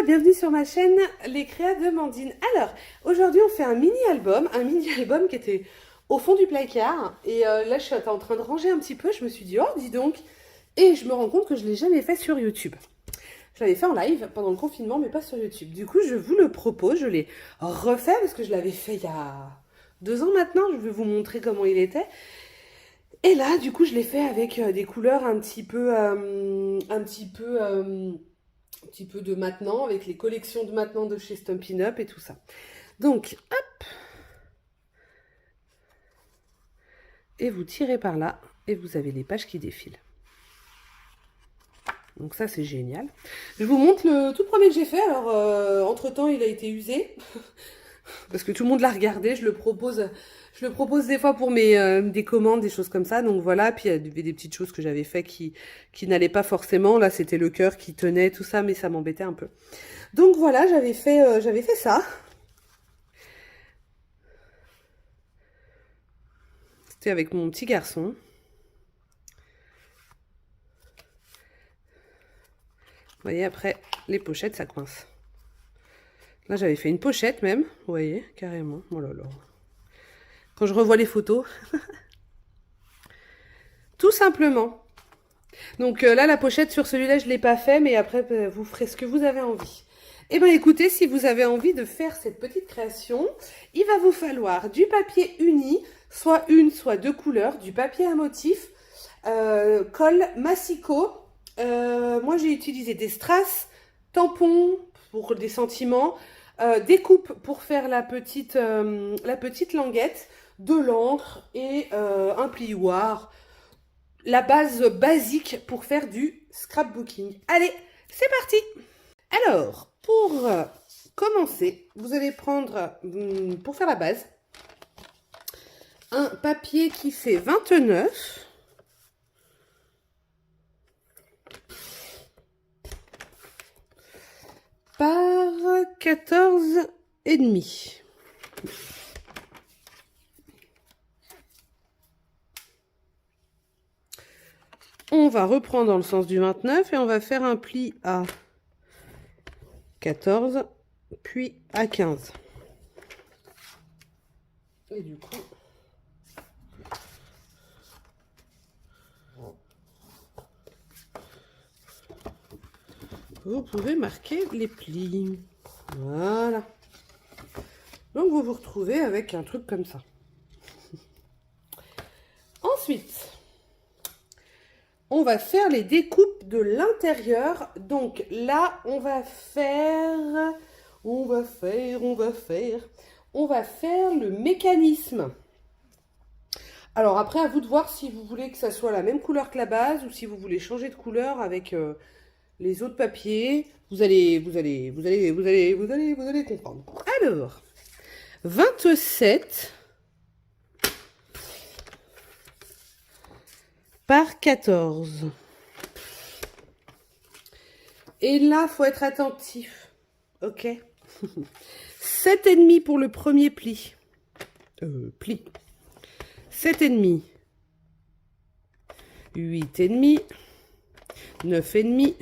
bienvenue sur ma chaîne Les Créas de Mandine. Alors, aujourd'hui on fait un mini-album qui était au fond du placard. Et là je suis en train de ranger un petit peu, je me suis dit, oh dis donc. Et je me rends compte que je ne l'ai jamais fait sur YouTube. Je l'avais fait en live pendant le confinement, mais pas sur YouTube. Du coup, je vous le propose, je l'ai refait parce que je l'avais fait il y a 2 ans maintenant. Je vais vous montrer comment il était. Et là, du coup, je l'ai fait avec des couleurs un petit peu de maintenant, avec les collections de maintenant de chez Stampin' Up et tout ça. Donc, hop, et vous tirez par là, et vous avez les pages qui défilent. Donc ça, c'est génial. Je vous montre le tout premier que j'ai fait. Alors, entre-temps, il a été usé, parce que tout le monde l'a regardé. Je le propose des fois pour des commandes, des choses comme ça. Donc voilà, puis il y avait des petites choses que j'avais fait qui n'allaient pas forcément. Là, c'était le cœur qui tenait, tout ça, mais ça m'embêtait un peu. Donc voilà, j'avais fait ça. C'était avec mon petit garçon. Vous voyez, après, les pochettes, ça coince. Là, j'avais fait une pochette même. Vous voyez, carrément. Oh là là. Quand je revois les photos. Tout simplement. Donc là, la pochette sur celui-là, je ne l'ai pas fait. Mais après, vous ferez ce que vous avez envie. Eh bien, écoutez, si vous avez envie de faire cette petite création, il va vous falloir du papier uni, soit une, soit deux couleurs, du papier à motif, colle massicot. Moi, j'ai utilisé des strass, tampons pour des sentiments, des coupes pour faire la petite languette, de l'encre et un plioir. La base basique pour faire du scrapbooking. Allez, c'est parti! Alors, pour commencer, vous allez prendre, pour faire la base, un papier qui fait 29 par 14 et demi. On va reprendre dans le sens du 29 et on va faire un pli à 14, puis à 15. Et du coup, vous pouvez marquer les plis. Voilà. Donc vous vous retrouvez avec un truc comme ça. Ensuite, on va faire les découpes de l'intérieur. Donc là, on va faire le mécanisme. Alors après, à vous de voir si vous voulez que ça soit la même couleur que la base ou si vous voulez changer de couleur avec les autres papiers. Vous allez comprendre. Alors, 27 par 14. Et là, faut être attentif. Ok. 7,5 pour le premier pli. 7,5. 8,5. 9,5.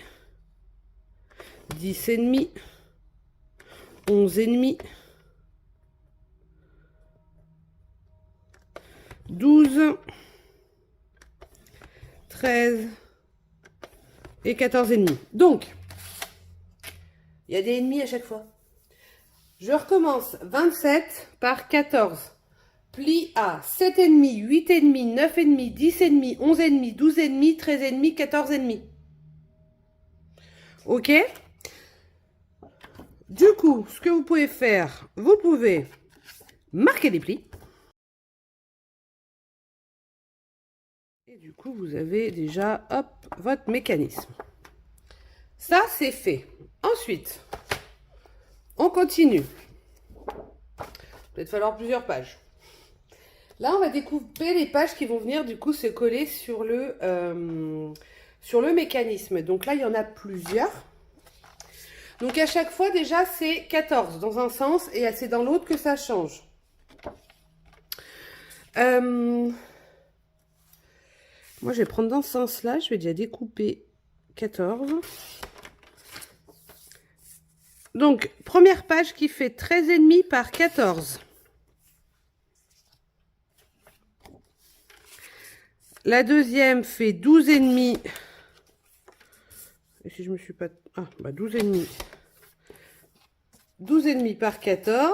10,5. 11,5. 12. 13 et 14,5. Donc, il y a des ennemis à chaque fois. Je recommence. 27 par 14. Pli à 7,5, 8,5, 9,5, 10,5, 11,5, 12,5, 13,5, 14,5. Ok? Du coup, ce que vous pouvez faire, vous pouvez marquer les plis. Et du coup, vous avez déjà, hop, votre mécanisme. Ça, c'est fait. Ensuite, on continue. Peut-être falloir plusieurs pages. Là, on va découper les pages qui vont venir, du coup, se coller sur le mécanisme. Donc là, il y en a plusieurs. Donc à chaque fois, déjà, c'est 14 dans un sens et c'est dans l'autre que ça change. Moi, je vais prendre dans ce sens-là. Je vais déjà découper 14. Donc, première page qui fait 13,5 par 14. La deuxième fait 12,5. Et si je me suis pas... Ah, bah 12,5. 12,5 par 14.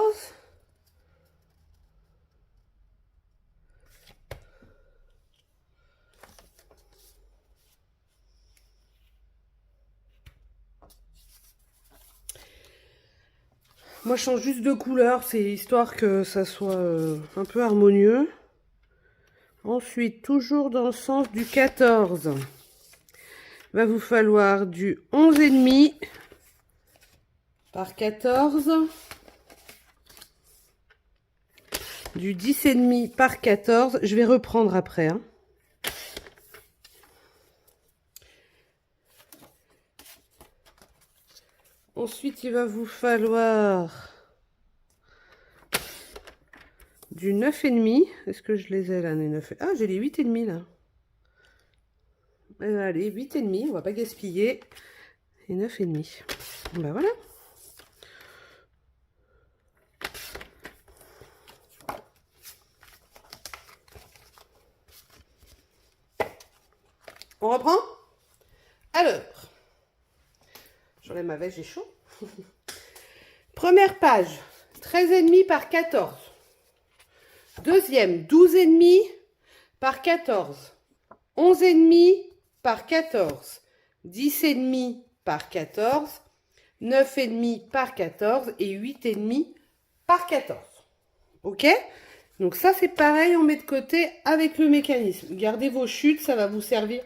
Moi, je change juste de couleur, c'est histoire que ça soit un peu harmonieux. Ensuite, toujours dans le sens du 14, va vous falloir du 11,5 par 14, du 10,5 par 14. Je vais reprendre après, hein. Ensuite, il va vous falloir du 9,5. Est-ce que je les ai là, les 9? Ah, j'ai les 8,5 là. Allez, 8,5, on va pas gaspiller. Et 9,5. Ben voilà. On reprend? Alors, j'enlève ma veste, j'ai chaud. Première page, 13,5 par 14. Deuxième, 12,5 par 14. 11,5 par 14. 10,5 par 14. 9,5 par 14 et 8,5 par 14. Ok? Donc ça, c'est pareil, on met de côté avec le mécanisme. Gardez vos chutes, ça va vous servir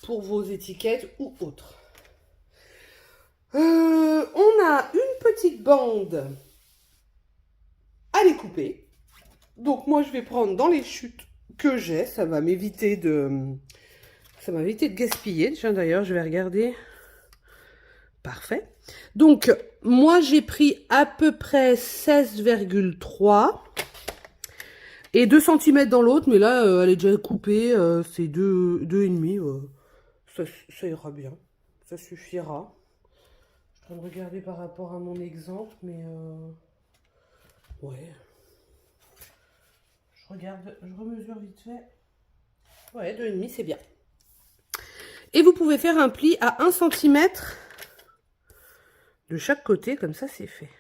pour vos étiquettes ou autres. On a une petite bande à les couper. Donc moi, je vais prendre dans les chutes que j'ai. Ça va m'éviter de gaspiller. Tiens, d'ailleurs, je vais regarder. Parfait. Donc, moi, j'ai pris à peu près 16,3 et 2 cm dans l'autre. Mais là, elle est déjà coupée. C'est 2,5. Ça ira bien. Ça suffira. Je suis en train de regarder par rapport à mon exemple, mais ouais. Je regarde, je remesure vite fait. Ouais, 2,5, c'est bien. Et vous pouvez faire un pli à 1 cm de chaque côté, comme ça c'est fait.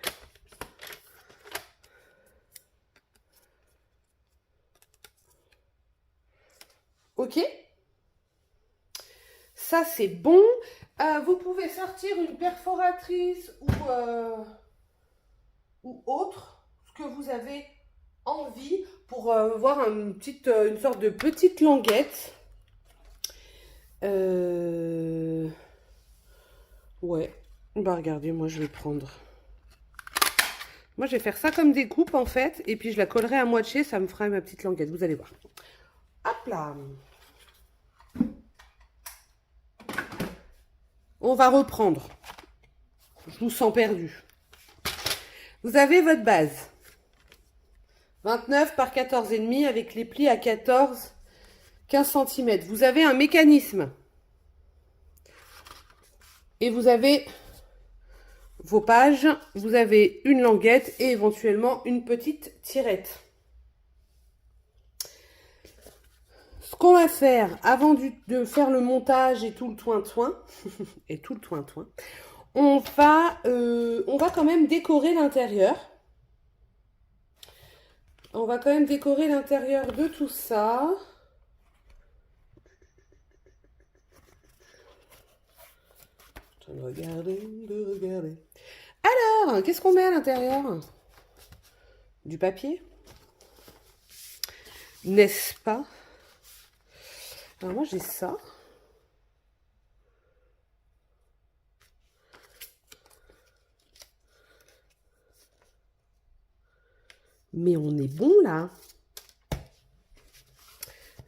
Ok? Ça c'est bon. Vous pouvez sortir une perforatrice ou autre, ce que vous avez envie, pour voir une sorte de petite languette. Ouais. Bah regardez, moi je vais prendre. Moi je vais faire ça comme des coupes en fait, et puis je la collerai à moitié, ça me fera ma petite languette, vous allez voir. Hop là. On va reprendre. Je vous sens perdu. Vous avez votre base. 29 par 14,5 avec les plis à 14, 15 cm. Vous avez un mécanisme. Et vous avez vos pages, vous avez une languette et éventuellement une petite tirette. Ce qu'on va faire avant de faire le montage et tout le toin-toin, on va quand même décorer l'intérieur. On va quand même décorer l'intérieur de tout ça. Je suis en train de regarder. Alors, qu'est-ce qu'on met à l'intérieur? Du papier? N'est-ce pas? Alors moi j'ai ça. Mais on est bon là.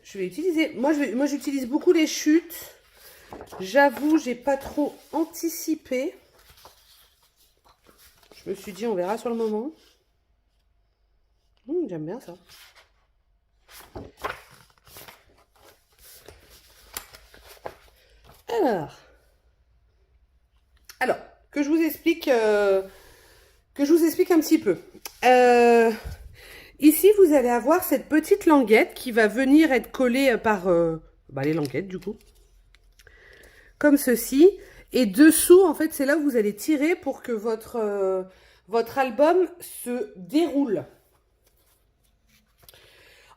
Je vais utiliser. Moi j'utilise beaucoup les chutes. J'avoue, j'ai pas trop anticipé. Je me suis dit, on verra sur le moment. J'aime bien ça. Alors, que je vous explique un petit peu. Ici, vous allez avoir cette petite languette qui va venir être collée par les languettes du coup. Comme ceci. Et dessous, en fait, c'est là où vous allez tirer pour que votre album se déroule.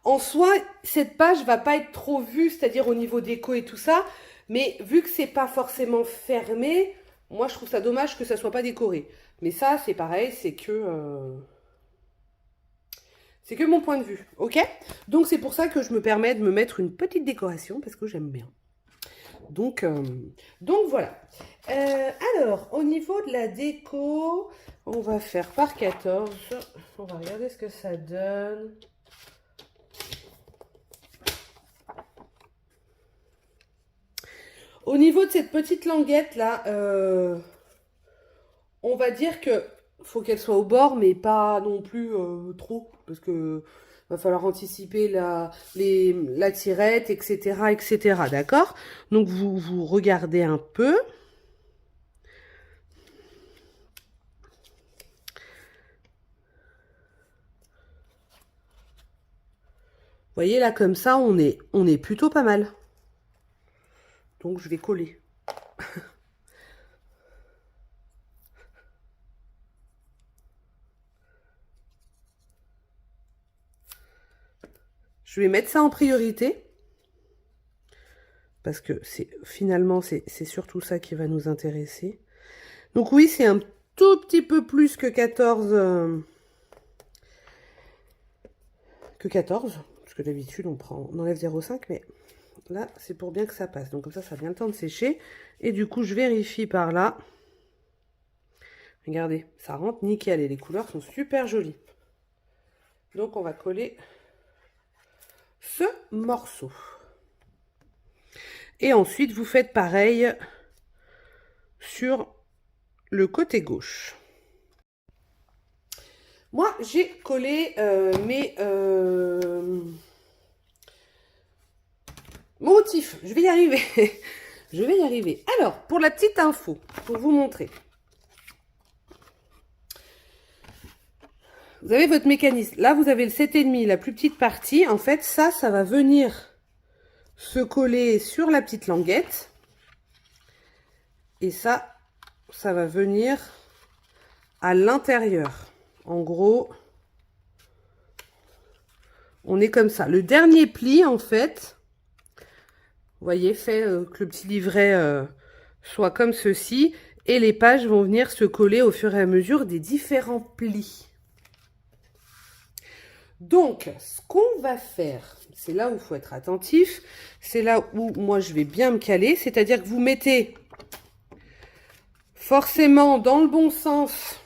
En soi, cette page va pas être trop vue, c'est-à-dire au niveau déco et tout ça. Mais vu que c'est pas forcément fermé, moi je trouve ça dommage que ça soit pas décoré. Mais ça, c'est pareil, c'est que mon point de vue, ok? Donc c'est pour ça que je me permets de me mettre une petite décoration parce que j'aime bien. Donc voilà. Alors, au niveau de la déco, on va faire par 14. On va regarder ce que ça donne. Au niveau de cette petite languette là, on va dire que faut qu'elle soit au bord, mais pas non plus trop, parce que va falloir anticiper la tirette, etc., etc. D'accord? Donc vous regardez un peu. Vous voyez là, comme ça, on est plutôt pas mal. Donc je vais coller. Je vais mettre ça en priorité. Parce que finalement, c'est surtout ça qui va nous intéresser. Donc oui, c'est un tout petit peu plus que 14. Parce que d'habitude, on enlève 0,5, mais là, c'est pour bien que ça passe. Donc comme ça a bien le temps de sécher. Et du coup, je vérifie par là. Regardez, ça rentre nickel et les couleurs sont super jolies. Donc on va coller ce morceau. Et ensuite, vous faites pareil sur le côté gauche. Moi, j'ai collé mon motif. Je vais y arriver. Je vais y arriver. Alors, pour la petite info, pour vous montrer. Vous avez votre mécanisme. Là, vous avez le 7,5, la plus petite partie. En fait, ça va venir se coller sur la petite languette. Et ça va venir à l'intérieur. En gros, on est comme ça. Le dernier pli, en fait, vous voyez, fait que le petit livret soit comme ceci. Et les pages vont venir se coller au fur et à mesure des différents plis. Donc, ce qu'on va faire, c'est là où il faut être attentif. C'est là où moi, je vais bien me caler. C'est-à-dire que vous mettez forcément dans le bon sens.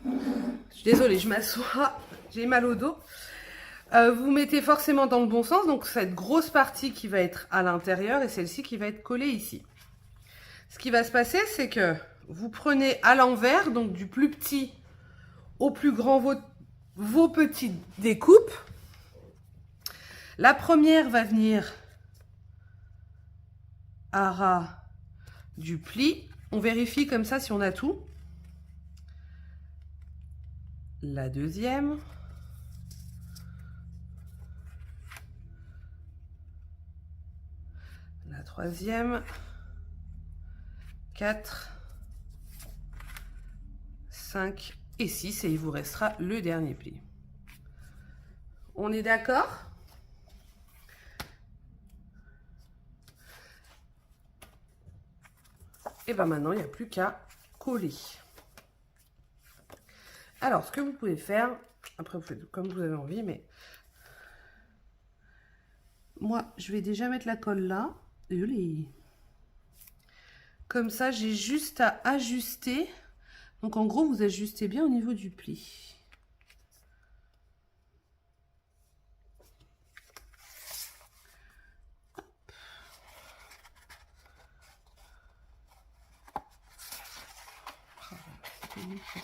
Je suis désolée, je m'assois. J'ai mal au dos. Vous mettez forcément dans le bon sens. Donc, cette grosse partie qui va être à l'intérieur et celle-ci qui va être collée ici. Ce qui va se passer, c'est que vous prenez à l'envers, donc du plus petit au plus grand vos petites découpes. La première va venir à ras du pli. On vérifie comme ça si on a tout. La deuxième. La troisième. 4. 5 et 6. Et il vous restera le dernier pli. On est d'accord ? Et bien maintenant, il n'y a plus qu'à coller. Alors, ce que vous pouvez faire, après vous faites comme vous avez envie, mais moi, je vais déjà mettre la colle là. Comme ça, j'ai juste à ajuster. Donc, en gros, vous ajustez bien au niveau du pli.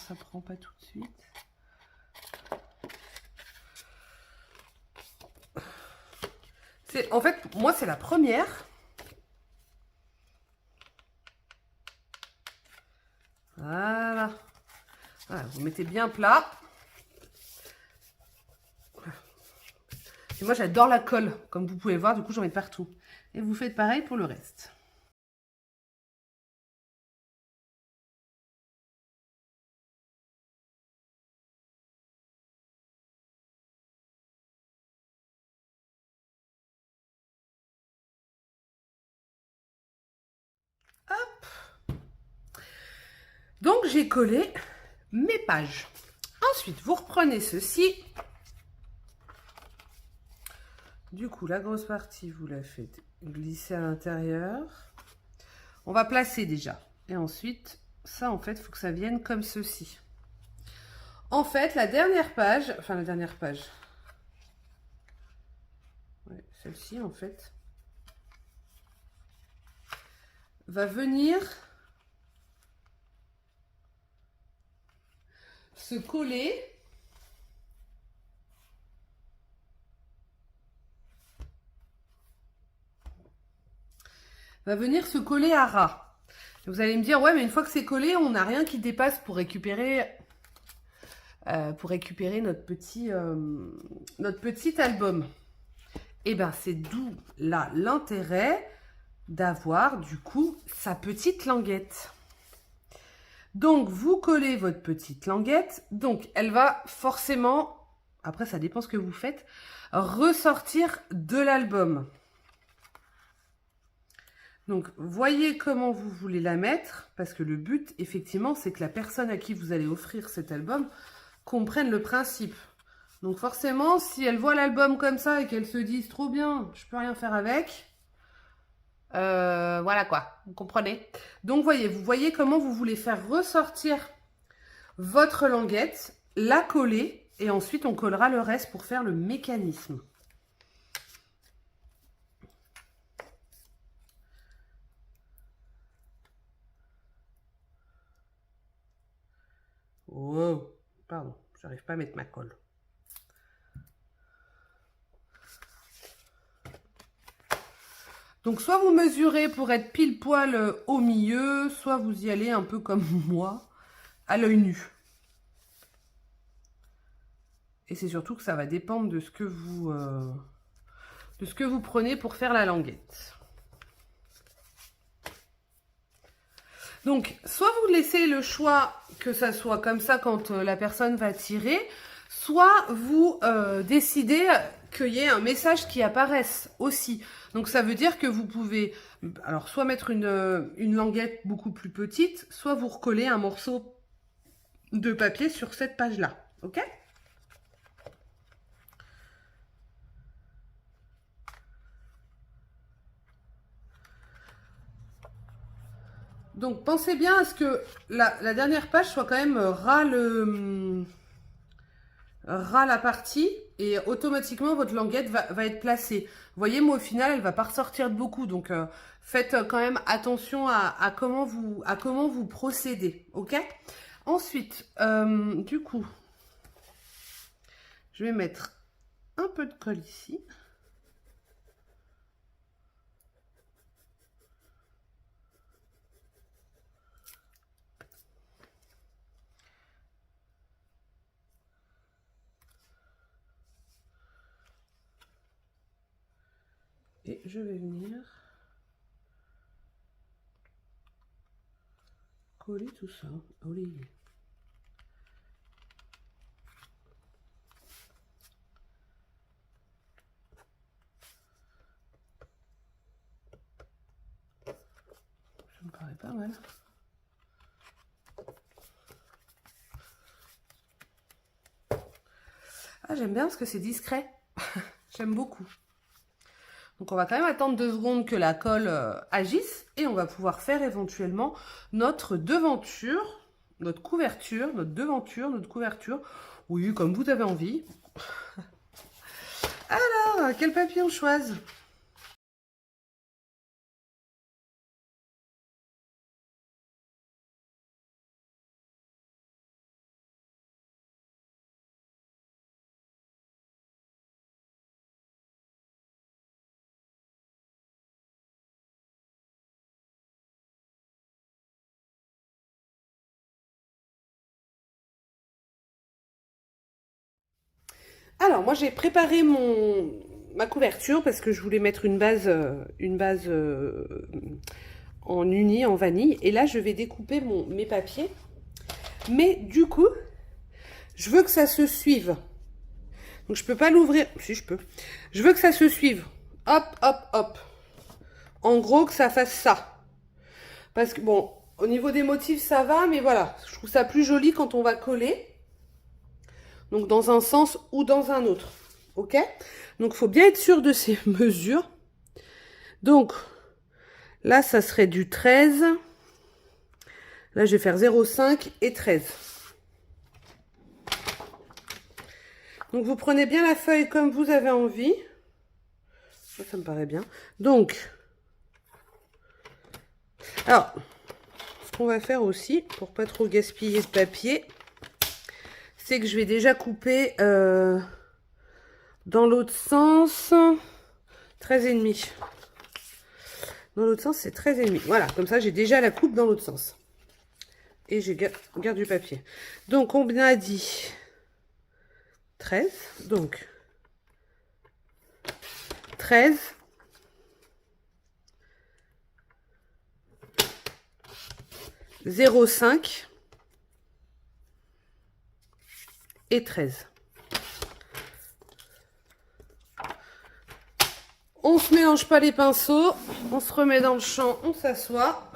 Ça prend pas tout de suite. En fait, moi, c'est la première. Voilà. Vous mettez bien plat. Et moi, j'adore la colle, comme vous pouvez voir. Du coup, j'en mets partout. Et vous faites pareil pour le reste. Donc, j'ai collé mes pages. Ensuite, vous reprenez ceci. Du coup, la grosse partie, vous la faites glisser à l'intérieur. On va placer déjà. Et ensuite, ça, en fait, il faut que ça vienne comme ceci. En fait, la dernière page, enfin la dernière page, ouais, celle-ci, en fait, va venir se coller à ras. Vous allez me dire, ouais, mais une fois que c'est collé, on n'a rien qui dépasse pour récupérer notre petit album. Et bien, c'est d'où là l'intérêt d'avoir du coup sa petite languette. Donc, vous collez votre petite languette. Donc, elle va forcément, après ça dépend ce que vous faites, ressortir de l'album. Donc, voyez comment vous voulez la mettre, parce que le but, effectivement, c'est que la personne à qui vous allez offrir cet album comprenne le principe. Donc, forcément, si elle voit l'album comme ça et qu'elle se dise « Trop bien, je peux rien faire avec », voilà quoi, vous comprenez. Donc, vous voyez comment vous voulez faire ressortir votre languette, la coller, et ensuite, on collera le reste pour faire le mécanisme. Wow, pardon, j'arrive pas à mettre ma colle. Donc, soit vous mesurez pour être pile poil au milieu, soit vous y allez un peu comme moi, à l'œil nu. Et c'est surtout que ça va dépendre de ce que vous prenez pour faire la languette. Donc, soit vous laissez le choix que ça soit comme ça quand la personne va tirer, soit vous décidez qu'il y ait un message qui apparaisse aussi. Donc, ça veut dire que vous pouvez, alors, soit mettre une languette beaucoup plus petite, soit vous recoller un morceau de papier sur cette page-là. Ok ? Donc, pensez bien à ce que la dernière page soit quand même ras la partie et automatiquement votre languette va être placée. Vous voyez, moi au final, elle va pas ressortir de beaucoup. Donc, faites quand même attention à comment vous procédez. Ok ? Ensuite, du coup, je vais mettre un peu de colle ici. Et je vais venir coller tout ça. Olivier. Ça me paraît pas mal. Ah, j'aime bien parce que c'est discret. J'aime beaucoup. Donc, on va quand même attendre 2 secondes que la colle agisse et on va pouvoir faire éventuellement notre devanture, notre couverture, notre devanture, notre couverture. Oui, comme vous avez envie. Alors, quel papier on choisit ? Alors, moi, j'ai préparé ma couverture parce que je voulais mettre une base en uni, en vanille. Et là, je vais découper mes papiers. Mais du coup, je veux que ça se suive. Donc, je peux pas l'ouvrir. Si, je peux. Je veux que ça se suive. Hop, hop, hop. En gros, que ça fasse ça. Parce que, bon, au niveau des motifs, ça va. Mais voilà, je trouve ça plus joli quand on va coller. Donc, dans un sens ou dans un autre. Ok? Donc, il faut bien être sûr de ces mesures. Donc, là, ça serait du 13. Là, je vais faire 0,5 et 13. Donc, vous prenez bien la feuille comme vous avez envie. Ça me paraît bien. Donc, alors, ce qu'on va faire aussi, pour pas trop gaspiller de papier, c'est que je vais déjà couper dans l'autre sens 13,5. Dans l'autre sens, c'est 13,5. Voilà, comme ça, j'ai déjà la coupe dans l'autre sens. Et je garde du papier. Donc, on a dit 13. Donc, 13. 0,5 et 13. On se mélange pas les pinceaux, on se remet dans le champ, on s'assoit.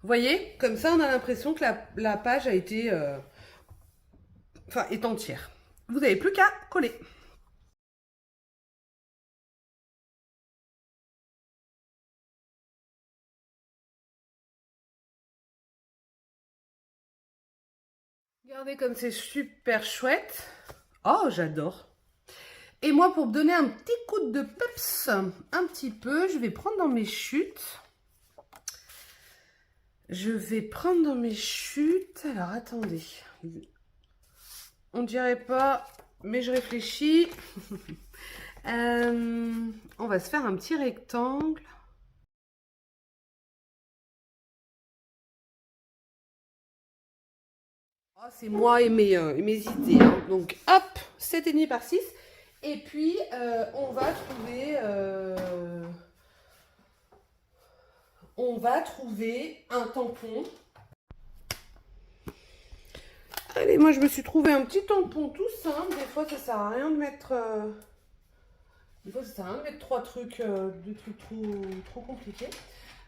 Vous voyez, comme ça on a l'impression que la page a été, est entière. Vous n'avez plus qu'à coller. Regardez comme c'est super chouette. Oh, j'adore. Et moi, pour me donner un petit coup de peps, un petit peu, je vais prendre dans mes chutes. Alors, attendez. On dirait pas, mais je réfléchis. On va se faire un petit rectangle. Oh, c'est moi et mes idées. Hein. Donc, hop, 7,5 par 6. Et puis, on va trouver un tampon. Allez, moi, je me suis trouvé un petit tampon tout simple. Des fois, ça sert à rien de mettre... Des fois, ça sert à rien de mettre trois trucs, deux trucs trop compliqués.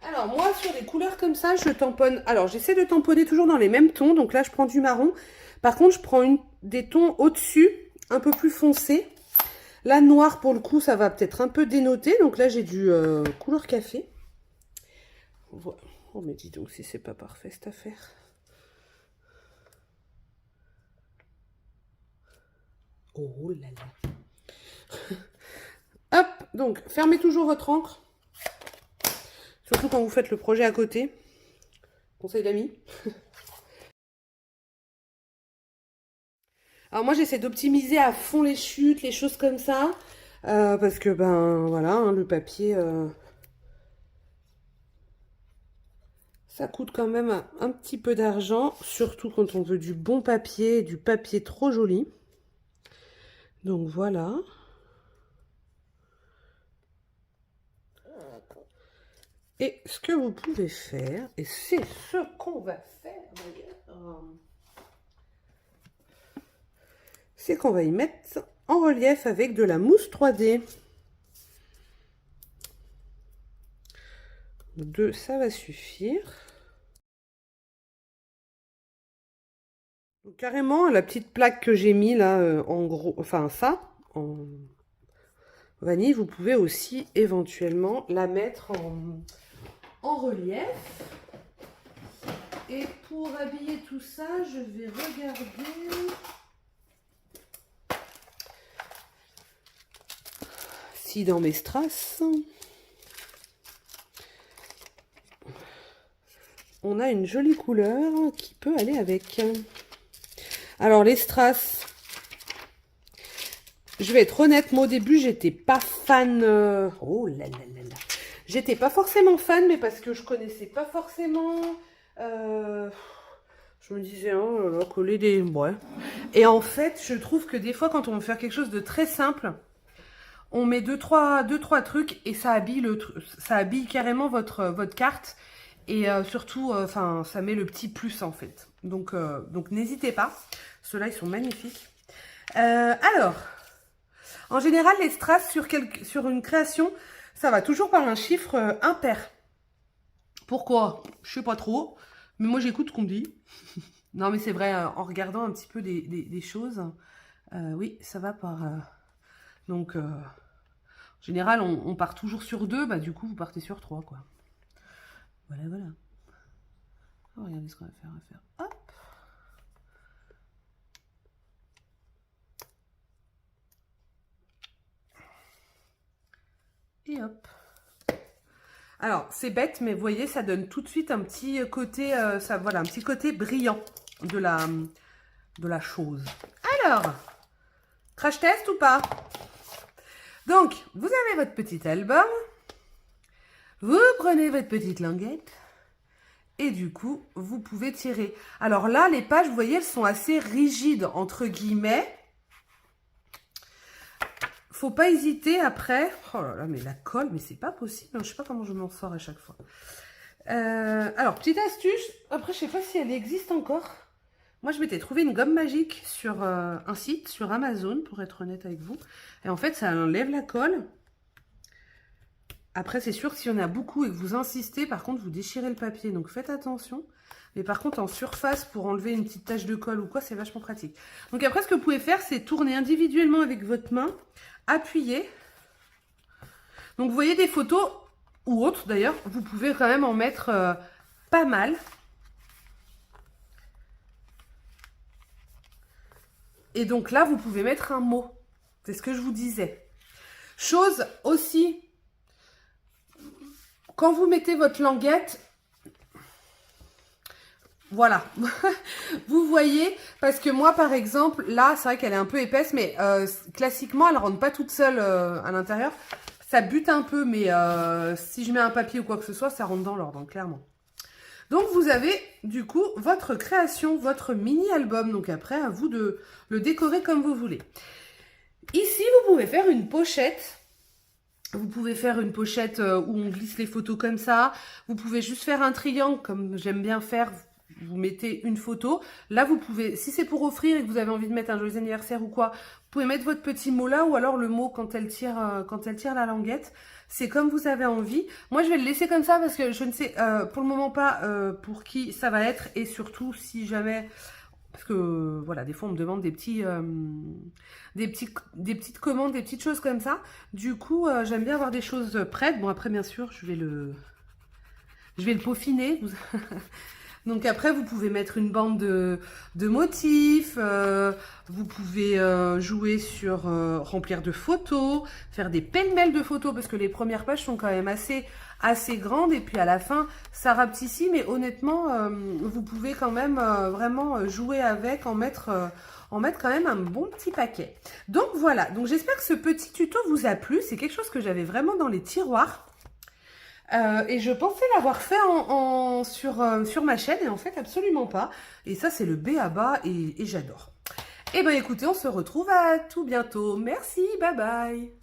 Alors, moi, sur des couleurs comme ça, je tamponne... Alors, j'essaie de tamponner toujours dans les mêmes tons. Donc là, je prends du marron. Par contre, je prends des tons au-dessus, un peu plus foncés. Là, noir, pour le coup, ça va peut-être un peu dénoter. Donc là, j'ai du couleur café. Voilà. Oh, mais dis donc si c'est pas parfait, cette affaire. Oh là là. Hop, donc, fermez toujours votre encre. Surtout quand vous faites le projet à côté. Conseil d'amis. Alors moi, j'essaie d'optimiser à fond les chutes, les choses comme ça. Parce que, ben, voilà, hein, le papier... ça coûte quand même un petit peu d'argent. Surtout quand on veut du bon papier, du papier trop joli. Donc, voilà. Et ce que vous pouvez faire, et c'est ce qu'on va faire d'ailleurs, c'est qu'on va y mettre en relief avec de la mousse 3D. 2, ça va suffire. Donc, carrément, la petite plaque que j'ai mis là, en gros, enfin ça, en vanille, vous pouvez aussi éventuellement la mettre en relief. Et pour habiller tout ça, je vais regarder si dans mes strass, on a une jolie couleur qui peut aller avec. Alors les strass, Je vais être honnête, moi au début, j'étais pas fan. Oh là là là là. J'étais pas forcément fan, mais parce que je connaissais pas forcément. Je me disais, oh là là, coller des. Ouais. Et en fait, je trouve que des fois, quand on veut faire quelque chose de très simple, on met deux, trois trucs et ça habille ça habille carrément votre carte. Et surtout, enfin, ça met le petit plus en fait. Donc n'hésitez pas. Ceux-là, ils sont magnifiques. Alors, en général, les strass sur une création, ça va toujours par un chiffre impair. Pourquoi? Je sais pas trop, mais moi j'écoute ce qu'on me dit. Non, mais c'est vrai, en regardant un petit peu des choses, oui, ça va par... donc, en général, on part toujours sur 2, bah du coup, vous partez sur 3, quoi. Voilà, voilà. Oh, regardez ce qu'on va faire, hop. Et hop. Alors, c'est bête, mais vous voyez, ça donne tout de suite un petit côté, voilà, un petit côté brillant de la chose. Alors, crash test ou pas? Donc, vous avez votre petit album, vous prenez votre petite languette, et du coup, vous pouvez tirer. Alors là, les pages, vous voyez, elles sont assez rigides, entre guillemets. Faut pas hésiter après. Oh là là, mais la colle, mais c'est pas possible. Je sais pas comment je m'en sors à chaque fois. Alors, petite astuce. Après, je sais pas si elle existe encore. Moi, je m'étais trouvé une gomme magique sur un site, sur Amazon, pour être honnête avec vous. Et en fait, ça enlève la colle. Après, c'est sûr que si on a beaucoup et que vous insistez, par contre, vous déchirez le papier. Donc, faites attention. Mais par contre, en surface, pour enlever une petite tache de colle ou quoi, c'est vachement pratique. Donc après, ce que vous pouvez faire, c'est tourner individuellement avec votre main, appuyer. Donc, vous voyez des photos, ou autres d'ailleurs, vous pouvez quand même en mettre pas mal. Et donc là, vous pouvez mettre un mot. C'est ce que je vous disais. Chose aussi, quand vous mettez votre languette, voilà, vous voyez, parce que moi par exemple, là c'est vrai qu'elle est un peu épaisse, mais classiquement elle ne rentre pas toute seule à l'intérieur, ça bute un peu, mais si je mets un papier ou quoi que ce soit, ça rentre dans l'ordre, clairement. Donc vous avez du coup votre création, votre mini-album, donc après à vous de le décorer comme vous voulez. Ici vous pouvez faire une pochette. Vous pouvez faire une pochette où on glisse les photos comme ça. Vous pouvez juste faire un triangle comme j'aime bien faire. Vous mettez une photo. Là, vous pouvez, si c'est pour offrir et que vous avez envie de mettre un joyeux anniversaire ou quoi, vous pouvez mettre votre petit mot là ou alors le mot quand elle tire la languette. C'est comme vous avez envie. Moi, je vais le laisser comme ça parce que je ne sais pour le moment pas pour qui ça va être et surtout si jamais... Parce que, voilà, des fois, on me demande des petites commandes, des petites choses comme ça. Du coup, j'aime bien avoir des choses prêtes. Bon, après, bien sûr, je vais le peaufiner. Donc après, vous pouvez mettre une bande de motifs. Vous pouvez jouer sur remplir de photos, faire des pêle-mêle de photos, parce que les premières pages sont quand même assez grande et puis à la fin ça rapetissit, mais honnêtement vous pouvez quand même vraiment jouer avec, en mettre quand même un bon petit paquet. Donc voilà, donc j'espère que ce petit tuto vous a plu. C'est quelque chose que j'avais vraiment dans les tiroirs et je pensais l'avoir fait sur ma chaîne et en fait absolument pas, et ça c'est le b.a.-ba et j'adore. Et ben écoutez, on se retrouve à tout bientôt. Merci, bye bye.